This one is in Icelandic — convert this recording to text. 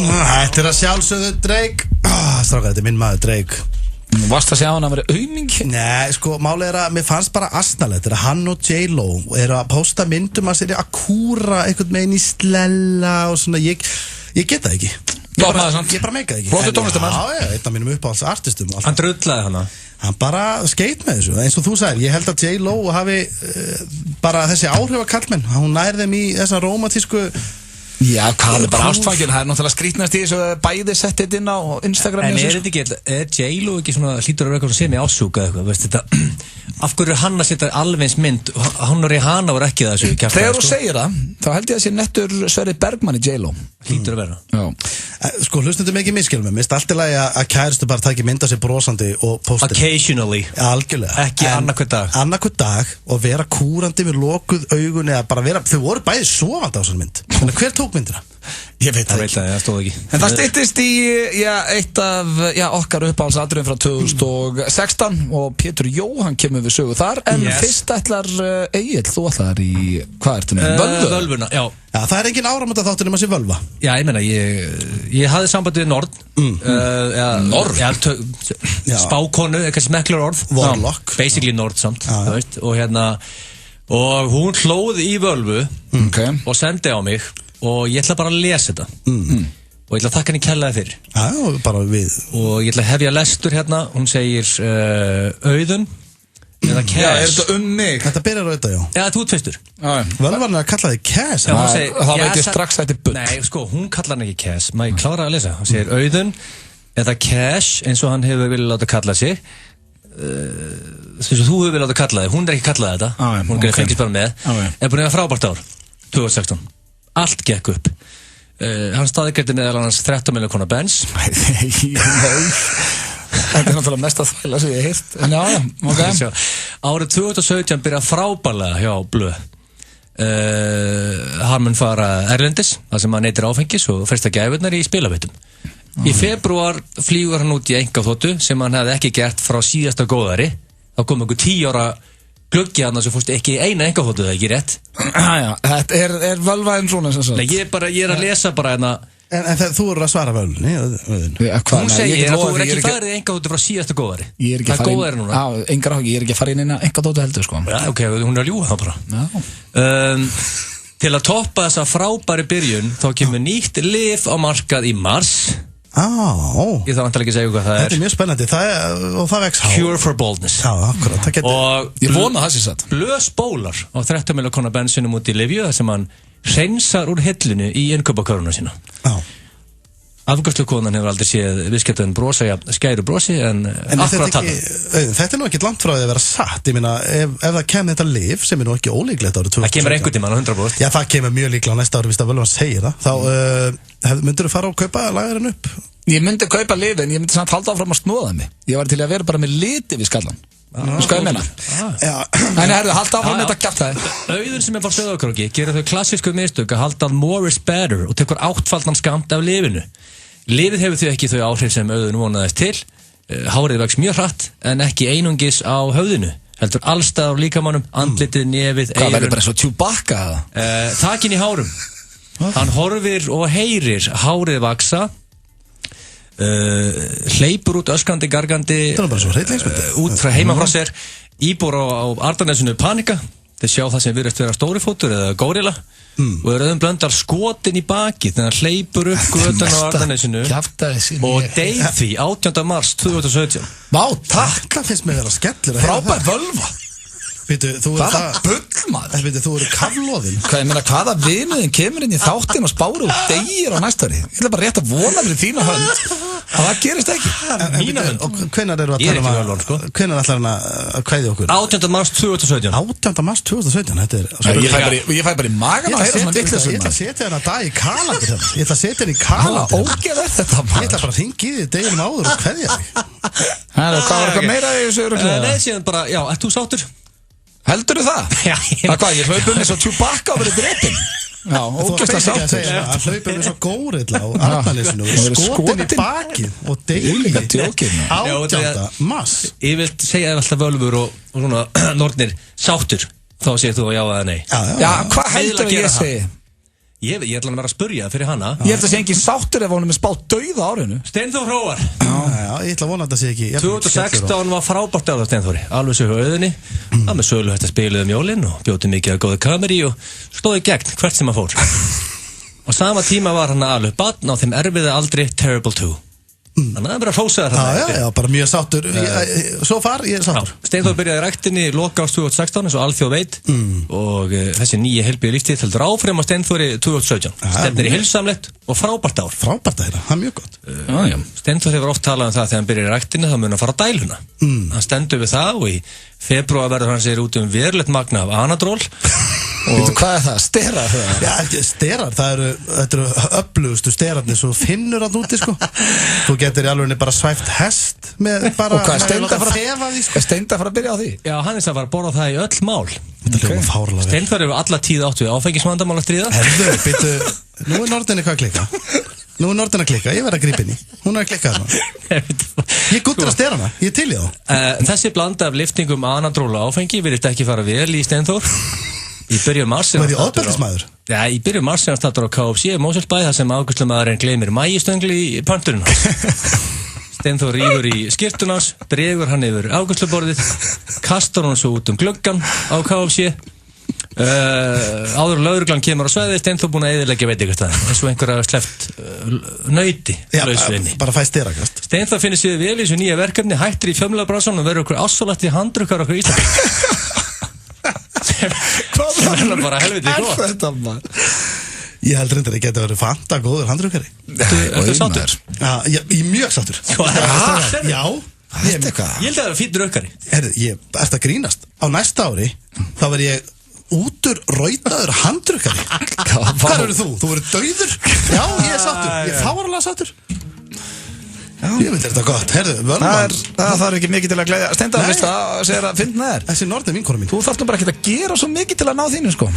Þetta að sjálfsögðu Drake. Strákar, þetta minn maður Drake. Varst að sjá hann að vera auðming? Nei, sko, málið mér fannst bara asnalegt hann og J-Lo að posta myndum að sér að kúra einhvern veginn í slella og svona, ég get það ekki. Ég bara meika það ekki. Flottur tónlistarmaður. Já, einn af mínum uppáhaldsartistum. Hann drullaði hana. Hann bara skeit með þessu, eins og þú sagðir. Ég held að J-Lo hafi bara þessi áhrif að kallmenn. Hún nær þeim í þessa rómatísku. Já, hvað bara ástfangin, það náttúrulega skrítnast í þessu bæði settið inn á Instagram. En þetta ekki, J-Lo ekki svona hlýtur að vera eitthvað sem ég ásúka eitthvað, veist þetta, af hverju hann að setja alveg eins mynd, hann og Rihanna voru ekki þessu kjafta. Þegar þú segir það, þá held ég að sé nettur Sverrir Bergmann í J-Lo. Hlýtur að vera. Já. Sko, hlustundum ekki misskilum mig, allt í lagi að kæristu bara taki mynd af sér brosandi og postir. Occasionally. Algjörlega. Ekki annarkvöld dag. Annarkvöld dag og vera kúrandi með lokuð augun eða bara vera, þau voru bæði sofandi á þessar mynd. Þannig hver tók myndina? Ég veit það ekki, það stóð ekki. En það styttist í eitt af okkar uppáhaldsatriðum frá 2016 og Pétur Jóhann kemur við sögu þar, en fyrst ætlar Egill, þú ætlar í, hvað ertu með? Völvuna, já. Já, það er engin áramóta þáttur nema sé völva. Já, ég meina, ég hafði samband við Nord. Nord? Já, spákonu, eitthvað smekklar orð. Warlock. Basically Nord samt, þú veist, og hún hlóði í völvu og sendi á mig. Og ég ætla bara að lesa þetta og ég ætla að þakka henni kærlega fyrir. Já, bara við. Og ég ætla að hefja lestur hérna. Hún segir Auðun eða Cash. Já, er þetta mig? Þetta byrjar á þetta, já. Já, þú ert fyrstur. Völvan að kalla þig Cash. Já, þá veit ég strax að þetta er bull. Nei, sko, hún kallar hann ekki Cash. Má ég klára að lesa? Hún segir Auðun eða Cash, eins og hann hefur viljað láta kalla sig. Þess að þú hefur viljað láta kalla þig. Hún er ekki kallað þetta. Hún fengist bara með. Er búin að hafa frábært ár 2016. Allt gekk upp. Hann staðgreiddi meðal annars 13 milljón króna Benz. Nei. Þetta er náttúrulega mest að þvæla sem ég hef heyrt. En já, ok. Árið 2017 byrjaði frábærlega hjá Blöð. Hann mun fara erlendis, þar sem hann neytir áfengis og fyrsta gæfurnar í spilavitum. Í febrúar flýgur hann út í einkaþotu sem hann hefði ekki gert frá síðasta góðari. Þá kom einhver 10 ára gluggi hann sem fórst ekki eina einkaþotu, það er ekki rétt. Já, þetta er völvaðin svona sem sagt. Nei, ég er að lesa bara hérna. En þú eru að svara völvunni. Hún segir að þú er ekki farið í einkaþotu frá síðasta góðari. Það er góðari núna. Já, engar áhugi, ég er ekki farið inn eina einkaþotu heldur, sko. Já, ok, hún er að ljúga það bara. Til að toppa þessa frábæri byrjun, þá kemur nýtt lyf á markað í mars. Ég þarf vantilega ekki að segja hvað það er. Þetta er mjög spennandi, og það vex Cure for Boldness. Já, akkurat. Og ég vona það sér satt. Blöð spólar á 13 milljón króna bensinum út í Livju þar sem hann hreinsar úr hillinu í innkaupakörfuna sína. Afgjörslukonan hefur aldrei séð viðskiptaðinn brosa, skæru brosi, en akkurat þarna. Þetta er nú ekkert langt frá því að vera satt. Ég meina, ef það kemur þetta lyf, sem er nú ekki ólíklegt árið 2017. Það kemur einhvern tímann á 100%. Já, það kemur mjög líklega á næsta ári, víst að Völvan segir það. Þá myndirðu fara og kaupa lagarinn upp? Ég myndi kaupa lyf, en ég myndi samt halda áfram að snúða mig. Ég var til að vera bara með liti við skallan. Skal ég meina? En herðu, halda áfram með þetta kjaftaði. Auðun sem er frá Sauðárkróki gerir þau klassísku mistök að halda more is better og tekur áttfaldan skammt af lyfinu. Lyfið hefur því ekki þau áhrif sem Auðun vonaðist til. Hárið vex mjög hratt en ekki einungis á höfðinu. Heldur allstað á líkamannum, andlitið, nefið, eyrun. Hvað verður bara svo Chewbacca eða? Takin í hárum. Hann horfir og heyrir hárið vaksa. Hleypur út öskrandi, gargandi út frá heima frá sér. Íbúar á Arnarnesinu panika. Þeir sjá það sem virðist vera stórifótur eða górilla og Auðun blöndar skotin í baki þegar hann hleypur upp götuna á Arnarnesinu og deyð því 18. mars 2017. Vá, takk! Það finnst mér að vera skellur. Frábær völva. Hvaða bull maður? Þú eru kaflóðinn. Hvað, ég meina, hvaða vinuðin kemur inn í þáttinn og spáru og deyir á næstari? Ég ætla bara rétt að vona fyrir þína hönd að það gerist ekki. Mína hönd? Og hvenær eru að tala um sko? Hvenær ætlar hann að kvæði okkur? 18. mars 2017. 18. mars 2017, þetta er... Ég fæ bara í magan að heyra svona vitleysum. Ég ætla að setja hann að dag í kalandir hérna. Ég ætla að setja hann í kalandir. Ógeðvert þetta maður. Ég ætla bara að hringi í þig deginum áður og kveðja þig. Hvað var eitthvað meira í þessu örugglega? Nei, síðan bara, já, ert þú sáttur? Heldurðu það? Já. Það hvað, ég hlaupum eins og Chewbacca og verið drepinn. Já, ógeðslega sáttur. Hann hlaupum eins og górill á Arnarnesinu og skotin í bakið og deyli 18. mars. Ég vil segja alltaf völvur og svona nornir sáttur, þá segir þú já eða nei. Já, hvað heldur ég segi? Ég ætla að vera að spurja fyrir hana. Ég held að sé engin sáttur ef hún með spáð dauða árinu. Steinþór Hróar. Já, ég ætla að vona að þetta sé ekki 2016 var frábært á það Steinþóri. Alveg svo auðinni. Það með sölu þetta spiluðum jólinn og bjóti mikið að góða kameri og stóði gegn hvert sem að fór. Og sama tíma var hann alveg barn á þeim erfiða aldri Terrible 2. Þannig að það er bara hrósaðar hann. Já, bara mjög sáttur. Svo far, ég er sáttur. Steinþór byrjaði ræktinni loka árs 2016 eins og alþjóð veit og þessi nýja heilbrigði lífstíð heldur áfram á Steinþóri 2017. Stefnir í heilsamlegt og frábært ár. Frábært ár, það er mjög gott. Steinþór hefur oft talað um það þegar hann byrjaði ræktinni þá mun hann fara á dæluna. Hann stendur við það og í febrúar verður hann sér út verulegt magna af Anadrol. Og hvað er það? Sterar það? Já, ekki sterar, þetta eru öflugustu sterarnir svo finnur hann úti sko. Þú getur í alveg bara svæft hest með bara... Og hvað er Steinda að fara að byrja á því? Já, hann er að fara að borða það í öll mál. Þetta er hljóma fárlega vel. Steinþór hefur alla tíð átt við áfengisvandamál að stríða. Herðu, býttu, nú er Norðinni hvað að klikka. Nú er Norðin að klikka, ég verð að grípa inn í. Hún er að klikka þarna. Ég guttur að stera hana, ég til í þá. Þessi blanda af lyftingum Anadrol og áfengi virðist ekki fara vel í Steinþór. Í byrjun mars Var því ofbeldismæður? Já, í byrjun mars hann stattur á KFC Mosfellsbæ þar sem afgreiðslumaðurinn gleymir mæjistöngli í pönturinn hans. Steinþór rífur í skyrtun hans, dregur hann yfir afgreiðsluborðið, kastar hann svo út gluggann á KFC. Áður lögreglan kemur á svæðið, Steinþór búinn að eyðileggja veitingastað eins og einhver hafa sleppt nauti lausvinni. Bara fæ sterakast. Steinþór finnir sig vel í þessu nýja verkefni, hættir í fjölmiðlabransanum og verður okkur ásólætti handrukkar okkur í Íslandi. Hvað er bara helviti gott? Þetta maður? Ég held reyndar að ég geti verið fanta góður handrukkari. Ertu sáttur? Já, ég er mjög sáttur. Já. Ég held að það er fínn drukkari. Ég ert að grínast. Á næsta ári þá verð ég útur rautaður handrukkari. Hvað eru þú? Þú verður dauður? Já, ég er sáttur. Ég er fáránlega sáttur. Ég veit þetta gott, það þarf ekki mikið til að glæðja Steinda að vista að segja að finna þér. Þessi Norðin vinkona mín. Þú þarfst bara ekki að gera svo mikið til að ná þínu sko.